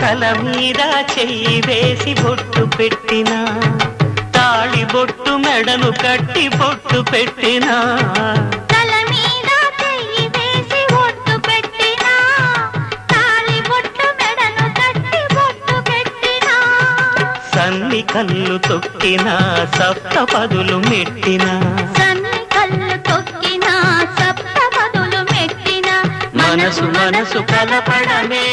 తల మీద చెయ్యి వేసి బొట్టు పెట్టినా తాళి బొట్టు మెడను కట్టి బొట్టు పెట్టినా తల మీద చెయ్యి వేసి బొట్టు పెట్టినా తాళి బొట్టు మెడను కట్టి బొట్టు పెట్టినా సన్ని కళ్ళు తొక్కినా సప్త పదులు మెట్టినా సన్ని కళ్ళు తొక్కినా సప్త పదులు మెట్టినా మనసు మనసు కలపడమే